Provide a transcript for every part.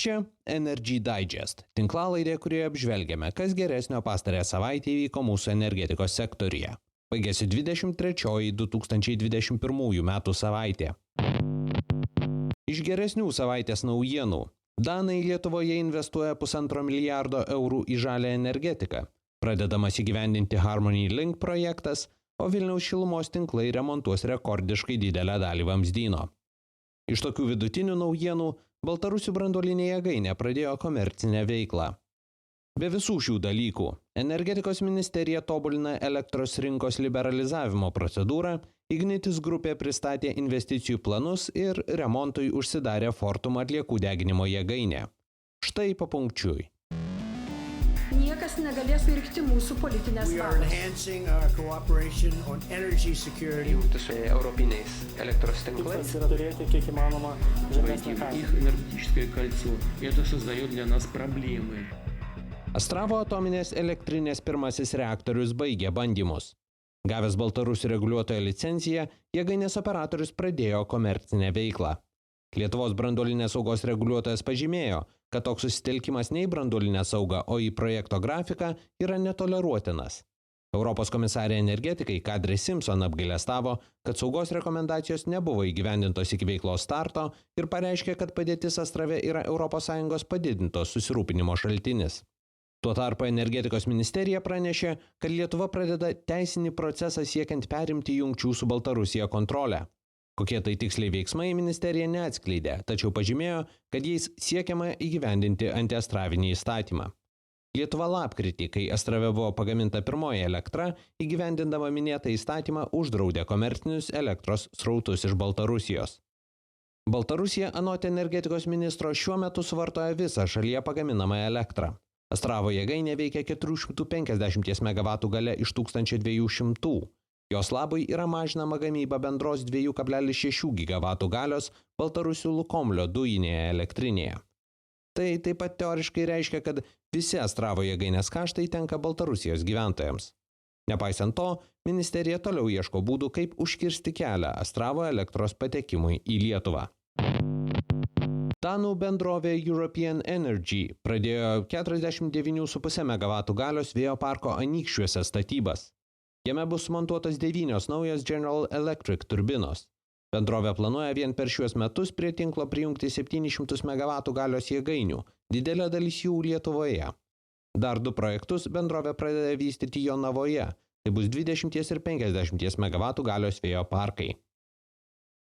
Čia Energy Digest, tinklalaidė, kurioje apžvelgiame, kas geresnio pastarąją savaitę įvyko mūsų energetikos sektoriuje. Baigėsi 23-oji 2021 metų savaitė. Iš geresnių savaitės naujienų. Danai Lietuvoje investuoja 1,5 milijardo eurų į žalią energetiką. Pradedamas įgyvendinti Harmony Link projektas, o Vilniaus šilumos tinklai remontuos rekordiškai didelę dalį vamzdyno. Iš tokių vidutinių naujienų Baltarusių branduolinė jėgainė pradėjo komercinę veiklą. Be visų šių dalykų, energetikos ministerija tobulina elektros rinkos liberalizavimo procedūrą, Ignitis grupė pristatė investicijų planus ir remontui užsidarė Fortum atliekų deginimo jėgainė. Štai papunkčiui. Niekas negalės virkti mūsų politinės valios. Jungtis su europiniais elektros tinklais. Turėti kiek įmanoma žemesnę kainą. Их энергетическое кольцо. Это создает для нас проблемы. Astravo atominės elektrinės pirmasis reaktorius baigė bandymus. Gavęs Baltarusių reguliuotojo licenciją, jėgainės operatorius pradėjo komercinę veiklą. Lietuvos branduolinės saugos reguliuotojas pažymėjo, kad toks susitelkimas ne į branduolinę saugą, o į projekto grafiką yra netoleruotinas. Europos komisarė energetikai Kadri Simpson apgailestavo, kad saugos rekomendacijos nebuvo įgyvendintos iki veiklos starto ir pareiškė, kad padėtis Astrave yra ES padidintos susirūpinimo šaltinis. Tuo tarpu energetikos ministerija pranešė, kad Lietuva pradeda teisinį procesą siekiant perimti jungčių su Baltarusija kontrolę. Kokie tai tiksliai veiksmai ministerija neatskleidė, tačiau pažymėjo, kad jais siekiama įgyvendinti antiastravinį įstatymą. Lietuva lapkritį, kai Astrave buvo pagaminta pirmoji elektra, įgyvendindama minėtą įstatymą uždraudė komercinius elektros srautus iš Baltarusijos. Baltarusija anot energetikos ministro šiuo metu suvartoja visą šalyje pagaminamą elektrą. Astravo jėgainė veikia 450 MW galia iš 1200. Jos labui yra mažinama gamyba bendros 2,6 GW galios Baltarusių Lukomlio dujinėje elektrinėje. Tai taip pat teoriškai reiškia, kad visi Astravo jėgainės kaštai tenka Baltarusijos gyventojams. Nepaisant to, ministerija toliau ieško būdų, kaip užkirsti kelią Astravo elektros patekimui į Lietuvą. Danų bendrovė European Energy pradėjo 49,5 MW galios vėjo parko Anykščiuose statybas. Jame bus montuotas 9 naujos General Electric turbinos. Bendrovė planuoja vien per šiuos metus prie tinklo prijungti 700 MW galios jėgainių, didelė dalis jų Lietuvoje. Dar 2 projektus bendrovė pradeda vystyti Jonavoje, tai bus 20 ir 50 MW galios vėjo parkai.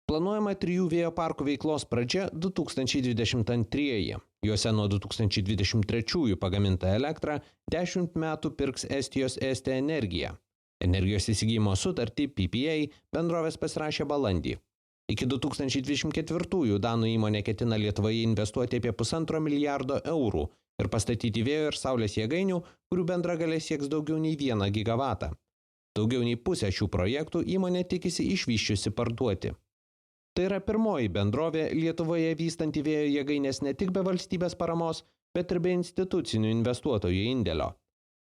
Planuojama 3 vėjo parkų veiklos pradžia 2022. Juose nuo 2023 pagaminta elektra 10 metų pirks Estijos Este Energija. Energijos įsigymo sutartį PPA bendrovės pasirašė balandį. Iki 2024 Danų įmonė ketina Lietuvoje investuoti apie 1,5 milijardo eurų ir pastatyti vėjo ir saulės jėgainių, kurių bendra galia sieks daugiau nei 1 gigavatą. Daugiau nei pusę šių projektų įmonė tikisi išvysčiusi parduoti. Tai yra pirmoji bendrovė Lietuvoje vystanti vėjo jėgainės ne tik be valstybės paramos, bet ir be institucinių investuotojų indėlio.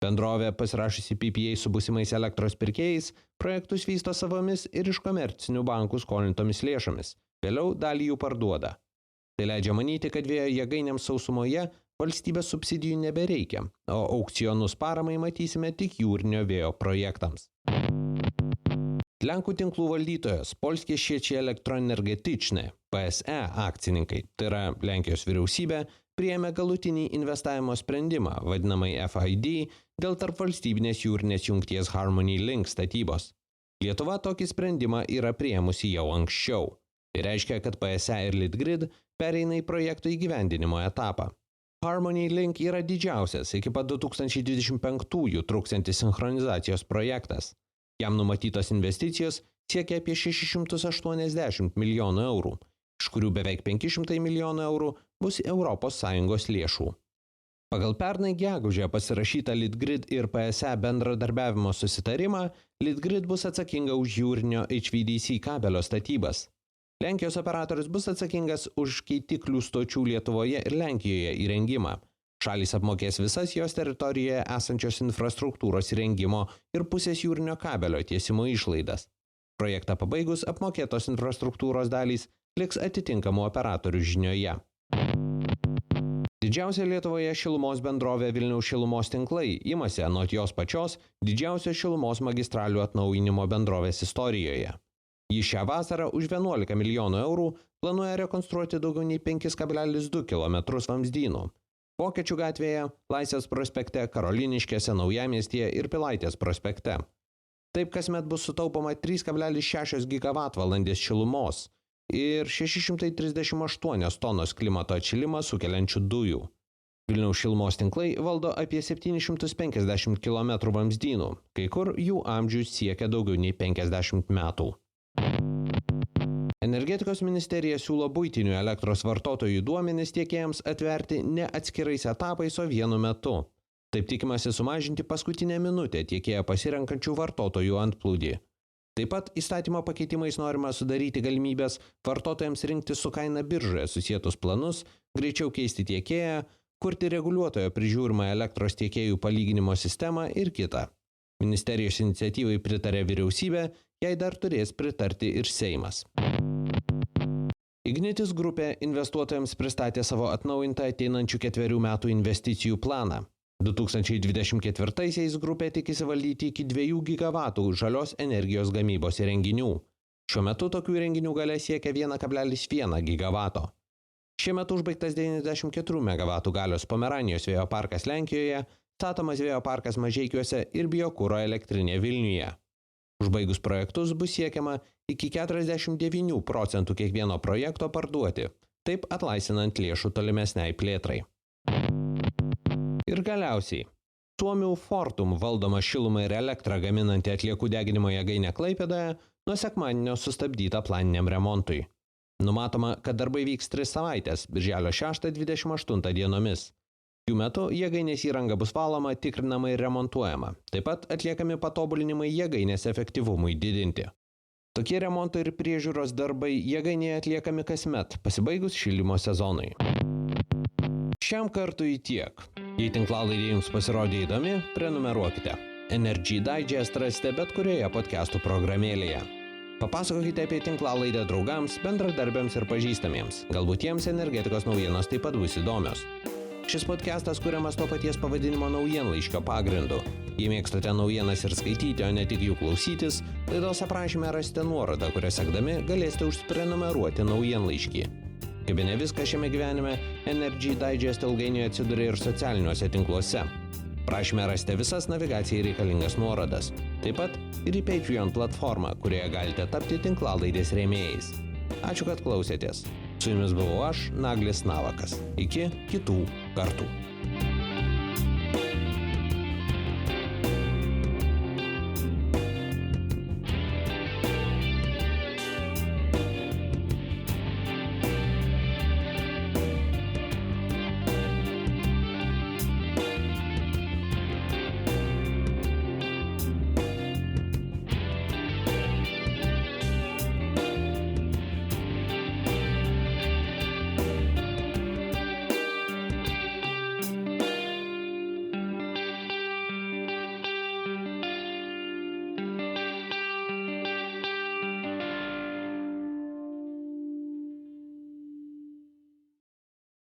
Bendrovė pasirašusi PPA su būsimais elektros pirkėjais, projektus vysto savomis ir iš komercinių bankų skolintomis lėšomis, vėliau dalį jų parduoda. Tai leidžia manyti, kad vėjo jėgainėms sausumoje valstybės subsidijų nebereikia, o aukcionus paramai matysime tik jūrinio vėjo projektams. Lenkų tinklų valdytojos Polskie Sieci Elektroenergetyczne (PSE) akcininkai, tai yra Lenkijos vyriausybė, priėmė galutinį investavimo sprendimą, vadinamai FID, dėl tarpvalstybinės jūrinės jungties Harmony Link statybos. Lietuva tokį sprendimą yra priėmusi jau anksčiau. Tai reiškia, kad PSE ir Litgrid pereina į projekto įgyvendinimo etapą. Harmony Link yra didžiausias iki pat 2025 truksiantis sinchronizacijos projektas. Jam numatytos investicijos siekia apie 680 milijonų eurų, iš kurių beveik 500 milijonų eurų bus ES lėšų. Pagal pernai gegužę pasirašytą Litgrid ir PSE bendradarbiavimo susitarimą, Litgrid bus atsakinga už jūrinio HVDC kabelio statybas. Lenkijos operatorius bus atsakingas už keitiklių stočių Lietuvoje ir Lenkijoje įrengimą. Šalys apmokės visas jos teritorijoje esančios infrastruktūros įrengimo ir pusės jūrinio kabelio tiesimo išlaidas. Projektą pabaigus apmokėtos infrastruktūros dalys liks atitinkamų operatorių žinioje. Didžiausia Lietuvoje šilumos bendrovė Vilniaus šilumos tinklai imasi anot jos pačios didžiausio šilumos magistralių atnaujinimo bendrovės istorijoje. Ji šią vasarą už 11 milijonų eurų planuoja rekonstruoti daugiau nei 5,2 km vamzdynų. Vokiečių gatvėje, Laisvės prospekte, Karoliniškėse, Naujamiestyje ir Pilaitės prospekte. Taip kasmet bus sutaupoma 3,6 gigavatvalandės šilumos ir 638 tonos klimato atšilimą sukeliančių dujų. Vilniaus šilumos tinklai valdo apie 750 km vamzdynų, kai kur jų amžius siekia daugiau nei 50 metų. Energetikos ministerija siūlo buitinių elektros vartotojų duomenis tiekėjams atverti ne atskirais etapais, o vienu metu. Taip tikimasi sumažinti paskutinę minutę tiekėją pasirenkančių vartotojų antplūdį. Taip pat įstatymo pakeitimais norima sudaryti galimybės vartotojams rinkti su kaina biržoje susietus planus, greičiau keisti tiekėją, kurti reguliuotojo prižiūrimą elektros tiekėjų palyginimo sistemą ir kitą. Ministerijos iniciatyvai pritarė vyriausybė, jai dar turės pritarti ir Seimas. Ignitis grupė investuotojams pristatė savo atnaujintą ateinančių 4 metų investicijų planą. 2024-aisiais grupė tikisi valdyti iki 2 gigavatų žalios energijos gamybos įrenginių. Šiuo metu tokių įrenginių galia siekia 1,1 gigavato. Šiemet užbaigtas 94 MW galios Pomeranijos vėjo parkas Lenkijoje, statomas vėjo parkas Mažeikiuose ir biokuro elektrinė Vilniuje. Užbaigus projektus bus siekiama iki 49% kiekvieno projekto parduoti, taip atlaisvinant lėšų tolimesniai plėtrai. Ir galiausiai, Suomių Fortum valdoma šilumą ir elektrą gaminanti atliekų deginimo jėgainė Klaipėdoje nuo sekmadienio sustabdyta planiniam remontui. Numatoma, kad darbai vyks 3 savaitės, birželio 6-28 dienomis. Jų metu jėgainės įranga bus valoma, tikrinama ir remontuojama. Taip pat atliekami patobulinimai jėgainės efektyvumui didinti. Tokie remonto ir priežiūros darbai jėgainėje atliekami kasmet, pasibaigus šildymo sezonui. Šiam kartui tiek. Jei tinklalaidė jums pasirodė įdomi, prenumeruokite. Energy Digest rasite bet kurioje podcastų programėlėje. Papasakokite apie tinklalaidę draugams, bendradarbiams ir pažįstamiems. Galbūt jiems energetikos naujienos taip pat bus įdomios. Šis podcastas kuriamas to paties pavadinimo naujienlaiškio pagrindu. Jei mėgstate naujienas ir skaityti, o ne tik jų klausytis, laidos aprašyme rasite nuorodą, kurią sekdami galėsite užsiprenumeruoti naujienlaiškį. Kaip ne viskas šiame gyvenime, Energy Digest ilgainiui atsiduria ir socialiniuose tinkluose. Prašyme rasite visas navigacijai reikalingas nuorodas. Taip pat ir į Patreon platformą, kurioje galite tapti tinklalaidės rėmėjais. Ačiū, kad klausėtės. Su jumis buvau aš, Naglis Navakas. Iki kitų kartų.